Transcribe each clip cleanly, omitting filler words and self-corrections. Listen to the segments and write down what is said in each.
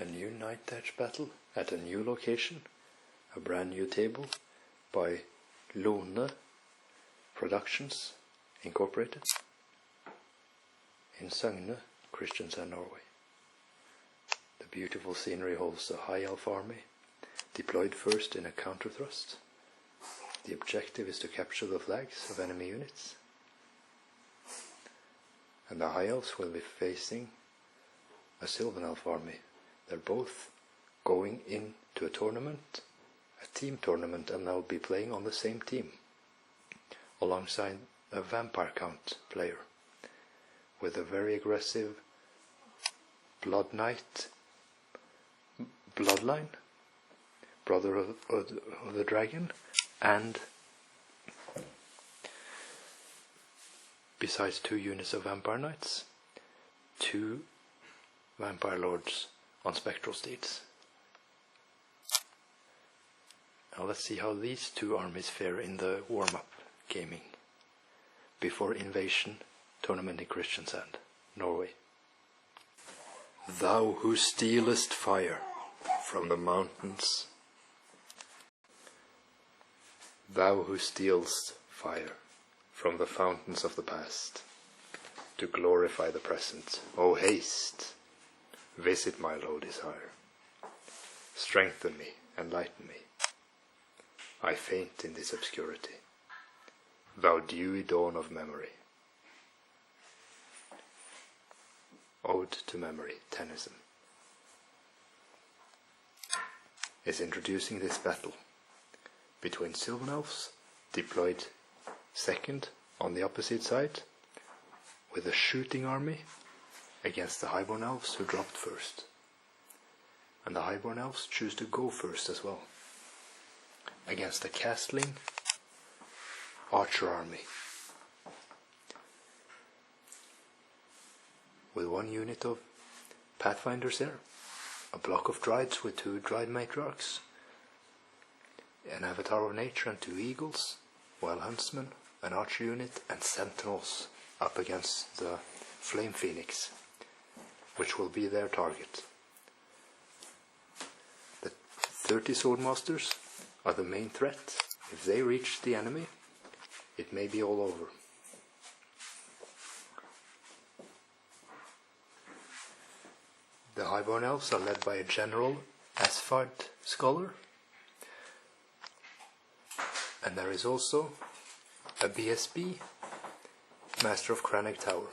a new night edge battle at a new location, a brand new table by Lone Productions Incorporated in Søgne, Kristiansand, Norway. The beautiful scenery holds a high elf army, deployed first in a counterthrust. The objective is to capture the flags of enemy units. And the high elves will be facing a Sylvan elf army. They're both going into a tournament, a team tournament, and they'll be playing on the same team, alongside a vampire count player, with a very aggressive Blood Knight bloodline, brother of the dragon, and besides 2 units of vampire knights, 2 vampire lords on spectral steeds. Now let's see how these 2 armies fare in the warm-up gaming before invasion tournament in Kristiansand, Norway. Thou who stealest fire from the mountains, thou who stealest fire from the fountains of the past, to glorify the present, O haste, visit my low desire, strengthen me, enlighten me. I faint in this obscurity, thou dewy dawn of memory. Ode to Memory, Tennyson, is introducing this battle between Sylvan elves, deployed second on the opposite side, with a shooting army against the highborne elves who dropped first. And the highborne elves choose to go first as well, against a castling archer army, with 1 unit of pathfinders there, a block of dryads with 2 dryad matriarchs, an avatar of nature and 2 eagles, while huntsmen, an archer unit, and sentinels up against the Fire Pheonix, which will be their target. The 30 swordmasters are the main threat. If they reach the enemy, it may be all over. The highborne elves are led by a general Asfad scholar, and there is also a BSB, Master of Cranach Tower,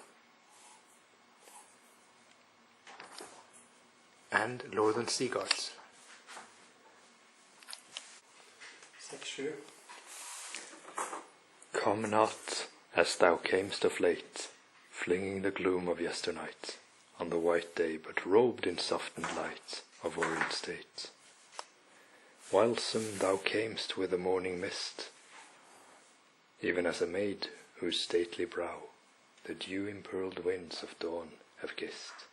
and Northern Sea Guards. Come not as thou camest of late, flinging the gloom of yesternight on the white day, but robed in softened light of orient state. Whilesome thou camest with the morning mist, even as a maid whose stately brow the dew-impearled winds of dawn have kissed.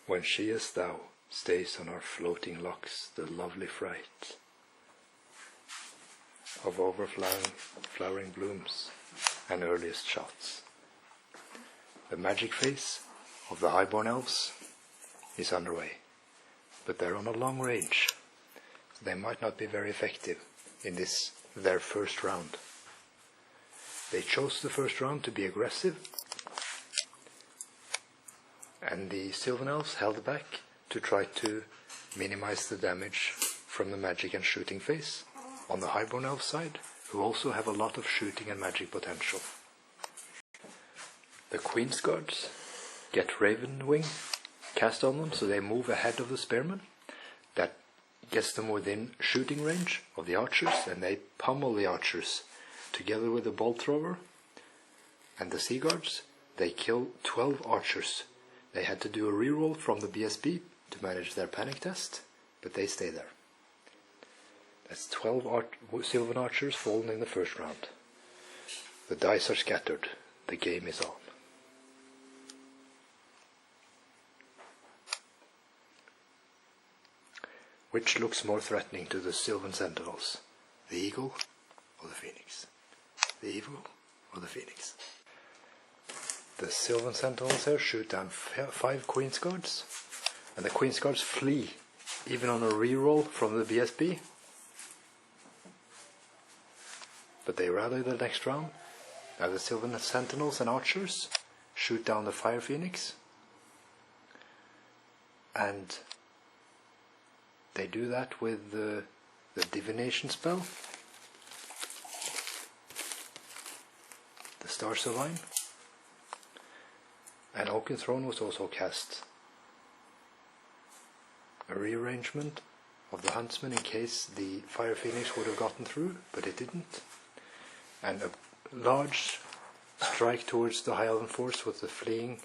When she as thou stays on her floating locks the lovely fright of overflowering blooms and earliest shots. The magic phase of the highborne elves is underway, but they're on a long range. They might not be very effective in this, their first round. They chose the first round to be aggressive, and the Sylvan elves held back to try to minimize the damage from the magic and shooting phase on the highborne elf side, who also have a lot of shooting and magic potential. The Queen's Guards get Raven Wing cast on them, so they move ahead of the spearmen. That gets them within shooting range of the archers, and they pummel the archers together with the bolt thrower. And the Sea Guards, they kill 12 archers. They had to do a reroll from the BSB to manage their panic test, but they stay there. That's 12 Sylvan archers fallen in the first round. The dice are scattered. The game is on. Which looks more threatening to the Sylvan sentinels, the eagle or the phoenix? The eagle or the phoenix? The Sylvan sentinels here shoot down 5 Queen's Guards And the Queen's Guards flee, even on a reroll from the BSB. But they rally the next round. Now the Sylvan sentinels and archers shoot down the Fire Pheonix. And they do that with the divination spell. The Star Sylvan. And Oaken Throne was also cast. A rearrangement of the huntsmen in case the Fire Pheonix would have gotten through, but it didn't. And a large strike towards the High Elven force with the fleeing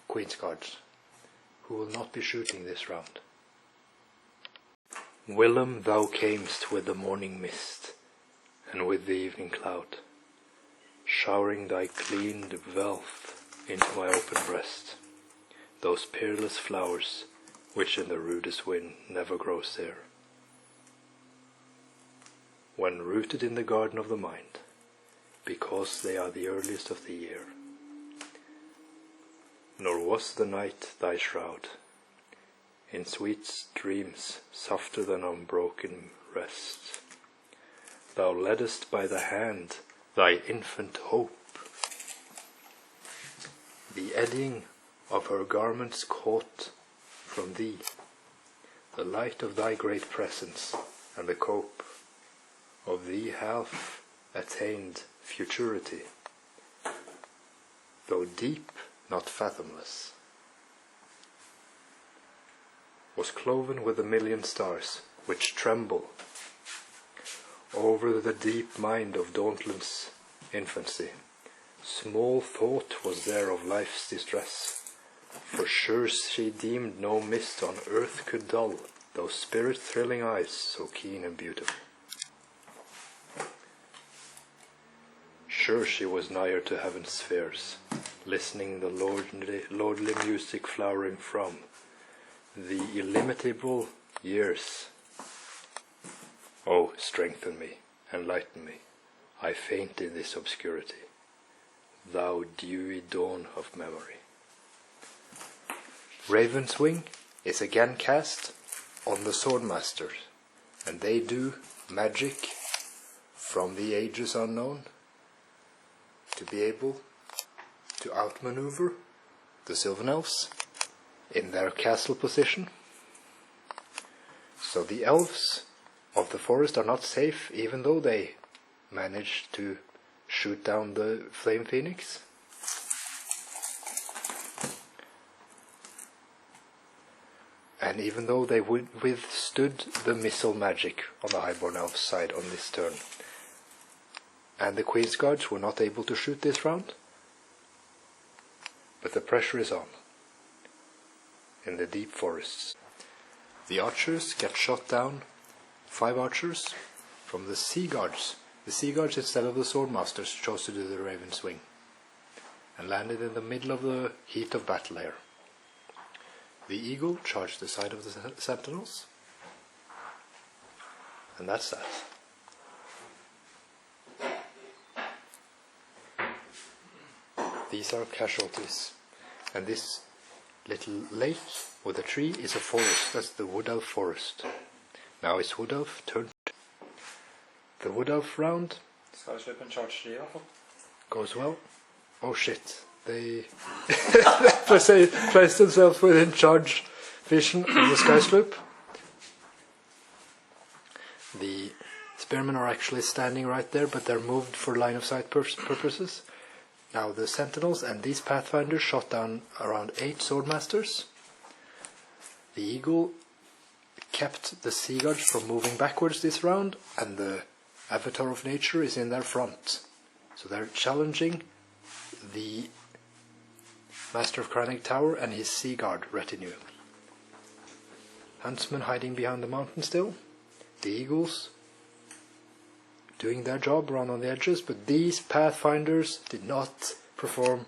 Queen's Guards, who will not be shooting this round. Willem, thou camest with the morning mist, and with the evening cloud, showering thy cleaned wealth into my open breast, those peerless flowers which in the rudest wind never grow sere. When rooted in the garden of the mind, because they are the earliest of the year. Nor was the night thy shroud, in sweet dreams softer than unbroken rest. Thou leddest by the hand thy infant hope. The eddying of her garments caught from thee the light of thy great presence, and the cope of thee half attained futurity, though deep, not fathomless, was cloven with a million stars which tremble over the deep mind of dauntless infancy. Small thought was there of life's distress, for sure she deemed no mist on earth could dull those spirit-thrilling eyes so keen and beautiful. Sure she was nigher to heaven's spheres, listening the lordly music flowering from the illimitable years. Oh, strengthen me, enlighten me, I faint in this obscurity, thou dewy dawn of memory. Raven's Wing is again cast on the Swordmasters, and they do magic from the ages unknown to be able to outmaneuver the Sylvan elves in their castle position. So the elves of the forest are not safe, even though they manage to shoot down the Flame Phoenix. And even though they withstood the missile magic on the highborne elf side on this turn, and the Queen's Guards were not able to shoot this round, but the pressure is on in the deep forests. The archers get shot down, 5 archers from the Sea Guards. The Sea Guards, instead of the Swordmasters, chose to do the Raven's Wing and landed in the middle of the heat of battle here. The Eagle charged the side of the sentinels, and that's that. These are casualties, and this little lake with a tree is a forest. That's the Wood Elf forest. Now it's Wood Elf turn. The Wood Elf round Sky Sloop and charge 3 goes well. Oh shit, they placed themselves within charge vision of the Sky Sloop. The spearmen are actually standing right there, but they're moved for line of sight purposes. Now the sentinels and these pathfinders shot down around 8 swordmasters. The eagle kept the sea guards from moving backwards this round, and the avatar of nature is in their front. So they're challenging the Master of Crannig Tower and his sea guard retinue. Huntsmen hiding behind the mountain still. The eagles doing their job around on the edges, but these pathfinders did not perform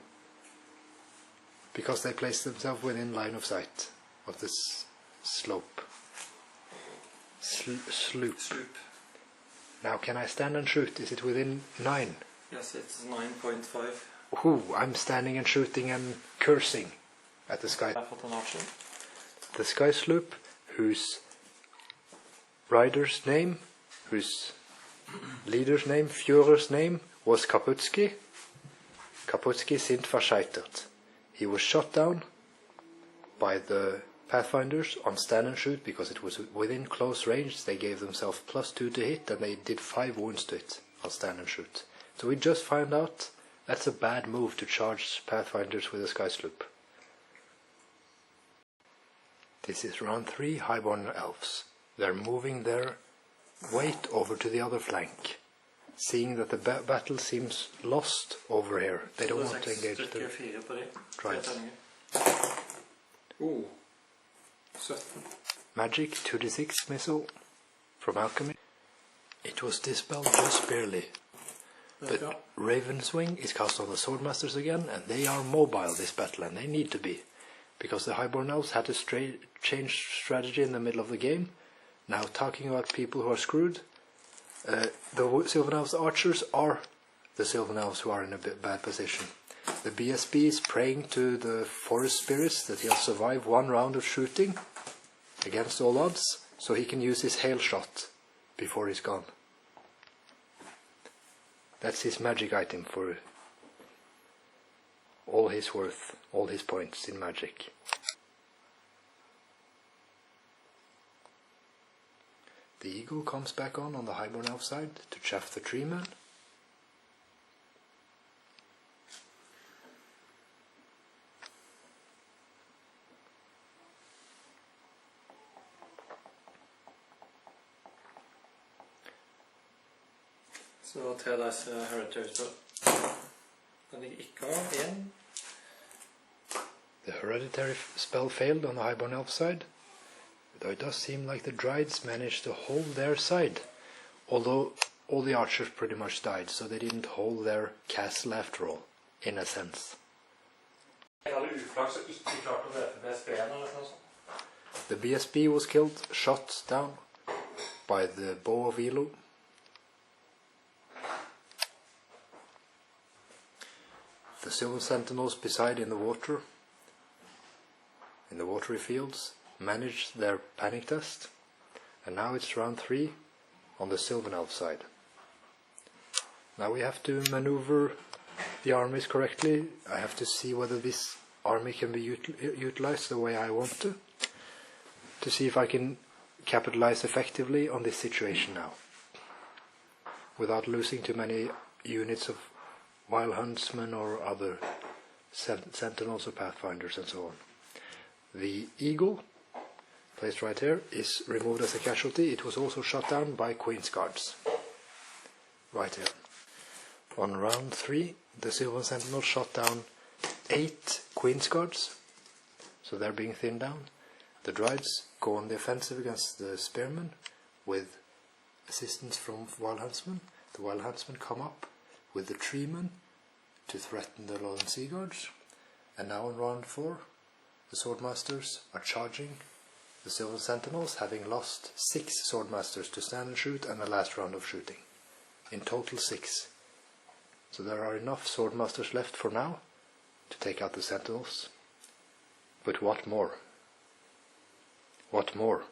because they placed themselves within line of sight of this slope. Sloop. Now can I stand and shoot? Is it within 9? Yes, it's 9.5. Ooh, I'm standing and shooting and cursing at the sky. I fått en archer. the Sky Sloop, whose rider's name, whose leader's name, Führer's name, was Kaputski. Kaputski sind verscheitert. He was shot down by the pathfinders on stand and shoot because it was within close range. They gave themselves +2 to hit, and they did 5 wounds to it on stand and shoot. So we just found out that's a bad move to charge pathfinders with a Sky Sloop. This is round 3, highborne elves. They're moving their weight over to the other flank, seeing that the battle seems lost over here. They don't want to engage the dryads. Magic 2d6 missile from alchemy. It was dispelled just barely. But Raven's Wing is cast on the Swordmasters again, and they are mobile this battle, and they need to be, because the highborne elves had to change strategy in the middle of the game. Now, talking about people who are screwed, the Sylvan elves archers are the Sylvan elves who are in a bad position. The BSB is praying to the forest spirits that he'll survive 1 round of shooting against all odds, so he can use his hail shot before he's gone. That's his magic item for all his worth, all his points in magic. The eagle comes back on the highborne elf side to chaff the treeman. Så til disse hereditary kan de ikke ha en. The hereditary spell failed on the highborne elf side, though it does seem like the dryads managed to hold their side, although all the archers pretty much died, so they didn't hold their castle after all, in a sense. The BSB was killed, shot down by the bow of Elo. The Sylvan sentinels beside in the water, in the watery fields, managed their panic test, and now it's round 3 on the Sylvan elf side. Now we have to maneuver the armies correctly. I have to see whether this army can be utilized the way I want to see if I can capitalize effectively on this situation now, without losing too many units of wild huntsmen or other sentinels or pathfinders and so on. The eagle, placed right here, is removed as a casualty. It was also shot down by Queen's Guards. Right here. On round 3, the Sylvan Sentinel shot down 8 Queen's Guards, so they're being thinned down. The Dryads go on the offensive against the Spearmen with assistance from Wild Huntsmen. The Wild Huntsmen come up with the Treemen to threaten the Northern Sea Guards. And now in round 4, the Swordmasters are charging the Sylvan Sentinels, having lost 6 Swordmasters to stand and shoot and the last round of shooting. In total 6. So there are enough Swordmasters left for now to take out the Sentinels. But what more? What more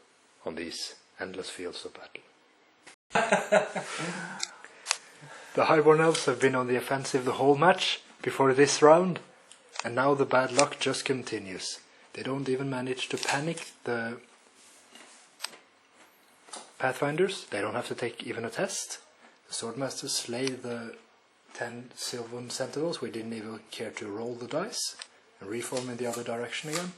on these endless fields of battle? The highborne elves have been on the offensive the whole match before this round, and now the bad luck just continues. They don't even manage to panic the pathfinders. They don't have to take even a test. The Swordmasters slay the 10 Sylvan Sentinels. We didn't even care to roll the dice and reform in the other direction again.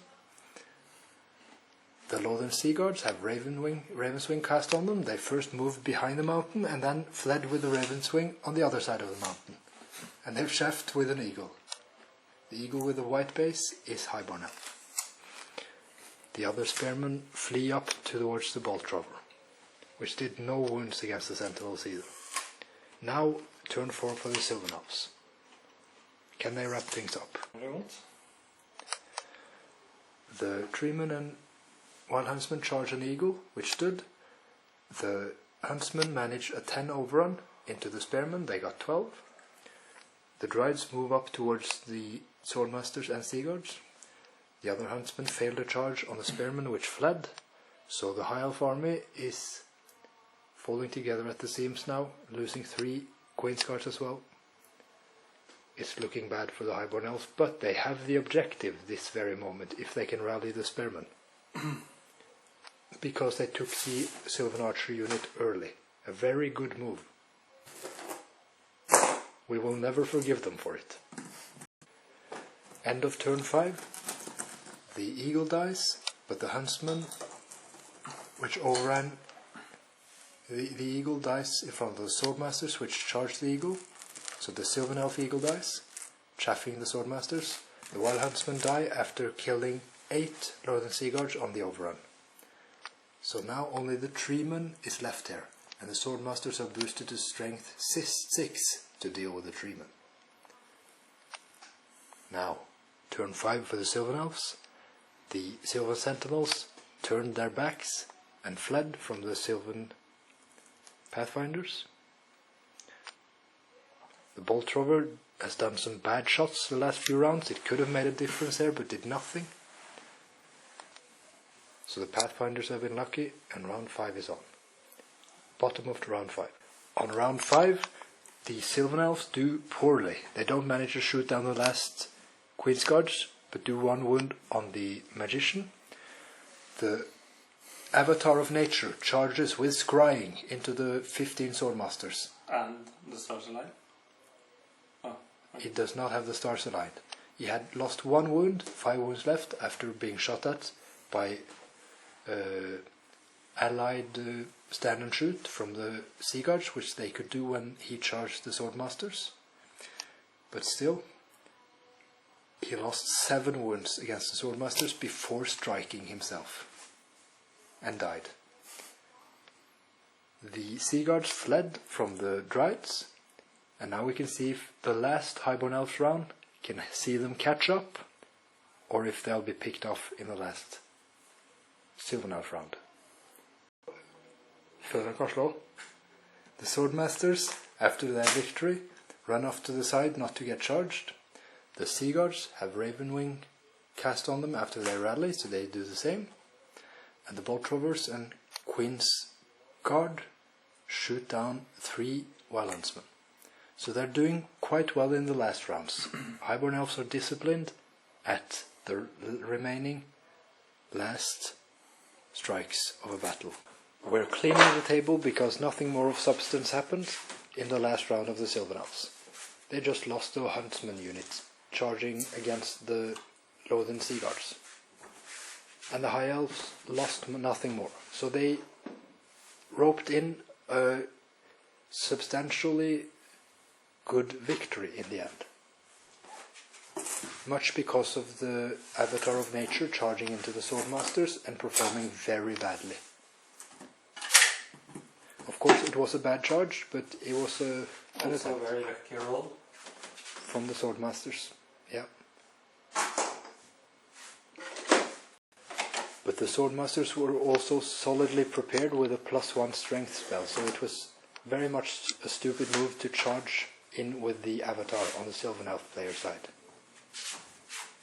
The Northern Sea Guards have Raven's Wing cast on them. They first moved behind the mountain and then fled with the Raven's Wing on the other side of the mountain. And they've chaffed with an eagle. The eagle with the white base is highborne elf. The other spearmen flee up towards the bolt thrower, which did no wounds against the sentinels either. Now, turn 4 for the Sylvan elves. Can they wrap things up? The Treemen and Wild Huntsmen charge an eagle, which stood. The Huntsmen manage a 10 overrun into the Spearmen. They got 12. The Dryads move up towards the Swordmasters and Sea Guards. The other huntsmen failed a charge on the spearmen, which fled. So the high elf army is falling together at the seams now, losing 3 Queen's Guards as well. It's looking bad for the highborne elves, but they have the objective this very moment if they can rally the spearmen. Because they took the Sylvan archer unit early. A very good move. We will never forgive them for it. End of turn 5. The eagle dies, but the huntsman, which overran, the eagle dies in front of the swordmasters, which charge the eagle. So the Sylvan elf eagle dies, chaffing the swordmasters. The wild huntsmen die after killing 8 northern sea guards on the overrun. So now only the treeman is left here, and the swordmasters are boosted to strength 6 to deal with the treeman. Now, turn 5 for the Sylvan elves. The Sylvan sentinels turned their backs and fled from the Sylvan pathfinders. The bolt thrower has done some bad shots the last few rounds. It could have made a difference there, but did nothing. So the pathfinders have been lucky, and round 5 is on. Bottom of the round 5. On round 5, the Sylvan elves do poorly. They don't manage to shoot down the last Queen's Guards, but do 1 wound on the magician. The Avatar of Nature charges with scrying into the 15 swordmasters. And the stars align? Oh. Okay. He does not have the stars aligned. He had lost 1 wound, 5 wounds left, after being shot at by allied stand and shoot from the sea guards, which they could do when he charged the swordmasters. But still, he lost 7 wounds against the swordmasters before striking himself, and died. The sea guards fled from the dryads, and now we can see if the last highborne elves round can see them catch up, or if they'll be picked off in the last Sylvan elf round. The swordmasters, after their victory, run off to the side not to get charged. The sea guards have Ravenwing cast on them after they rally, so they do the same. And the bolt throwers and Queen's Guard shoot down 3 wild huntsmen. So they're doing quite well in the last rounds. Highborne elves are disciplined at the remaining last strikes of a battle. We're cleaning the table because nothing more of substance happened in the last round of the Sylvan elves. They just lost to a huntsman unit charging against the Lothian Sea Guards. And the high elves lost nothing more. So they roped in a substantially good victory in the end. Much because of the Avatar of Nature charging into the swordmasters and performing very badly. Of course it was a bad charge, but it was an Also attempt a very lucky roll. from the swordmasters. Yeah. But the swordmasters were also solidly prepared with a +1 strength spell, so it was very much a stupid move to charge in with the Avatar on the Sylvan elf player side.